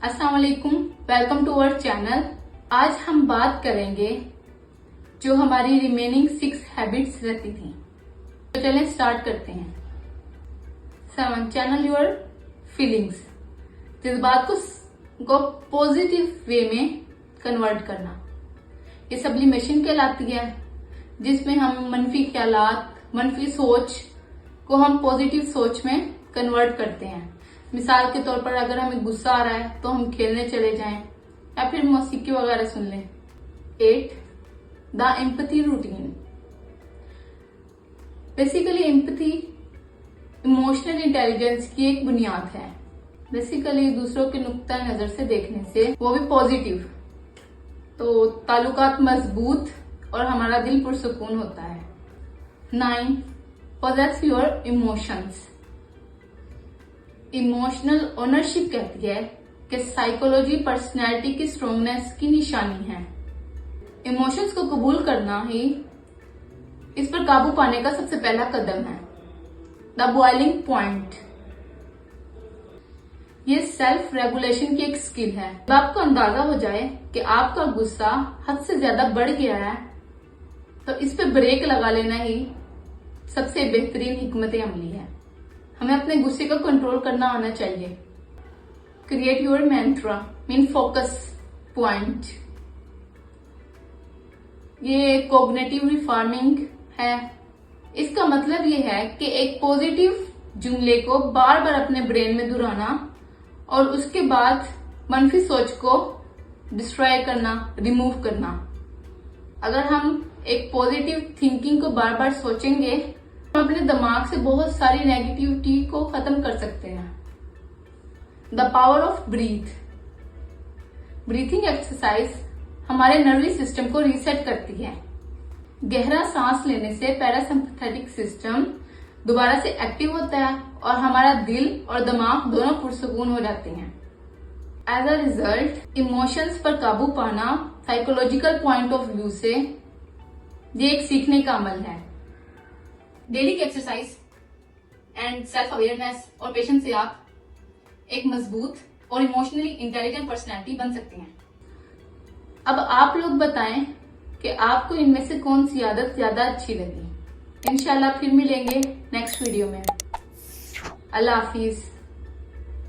अस्सलाम वालेकुम, welcome to our channel. आज हम बात करेंगे जो हमारी रिमेनिंग 6 हैबिट्स रहती थी। तो चलें स्टार्ट करते हैं। 7 चैनल योर फीलिंग्स, जज्बात को पॉजिटिव वे में कन्वर्ट करना। ये सब्लिमेशन कहलाती है, जिसमें हम मनफी ख्यालात, मनफी सोच को हम पॉजिटिव सोच में कन्वर्ट करते हैं। मिसाल के तौर पर अगर हमें गुस्सा आ रहा है तो हम खेलने चले जाएं या फिर मौसीकी वगैरह सुन लें। 8 the empathy routine. Basically empathy emotional intelligence की एक बुनियाद है। बेसिकली दूसरों के नुक्ता नजर से देखने से, वो भी पॉजिटिव, तो ताल्लुकात मजबूत और हमारा दिल पुरसुकून होता है। 9 possess your emotions. Emotional ownership कहती है कि साइकोलॉजी पर्सनैलिटी की स्ट्रोंगनेस की निशानी है। इमोशंस को कबूल करना ही इस पर काबू पाने का सबसे पहला कदम है। द बॉइलिंग पॉइंट, ये सेल्फ रेगुलेशन की एक स्किल है। जब आपको अंदाजा हो जाए कि आपका गुस्सा हद से ज्यादा बढ़ गया है, तो इस पे ब्रेक लगा लेना ही सबसे बेहतरीन हिकमत अमली है। हमें अपने गुस्से को कंट्रोल करना आना चाहिए। Create your mantra, mean focus point. ये कॉग्निटिव रिफॉर्मिंग है। इसका मतलब ये है कि एक पॉजिटिव जुमले को बार बार अपने ब्रेन में दोहराना और उसके बाद मनफी सोच को डिस्ट्रॉय करना, रिमूव करना। अगर हम एक पॉजिटिव थिंकिंग को बार बार सोचेंगे, हम अपने दिमाग से बहुत सारी नेगेटिविटी को खत्म कर सकते हैं। The power of breath. Breathing exercise हमारे नर्वस सिस्टम को रीसेट करती है। गहरा सांस लेने से पैरासिम्पैथेटिक सिस्टम दोबारा से एक्टिव होता है और हमारा दिल और दिमाग दोनों पुरसुकून हो जाते हैं। एज अ रिजल्ट, इमोशंस पर काबू पाना साइकोलॉजिकल पॉइंट ऑफ व्यू से ये एक सीखने का अमल है। डेली की एक्सरसाइज एंड सेल्फ अवेयरनेस और पेशेंस से आप एक मजबूत और इमोशनली इंटेलिजेंट पर्सनैलिटी बन सकते हैं। अब आप लोग बताएं कि आपको इनमें से कौन सी आदत ज्यादा अच्छी लगी। इंशाल्लाह फिर मिलेंगे नेक्स्ट वीडियो में। अल्लाह हाफिज।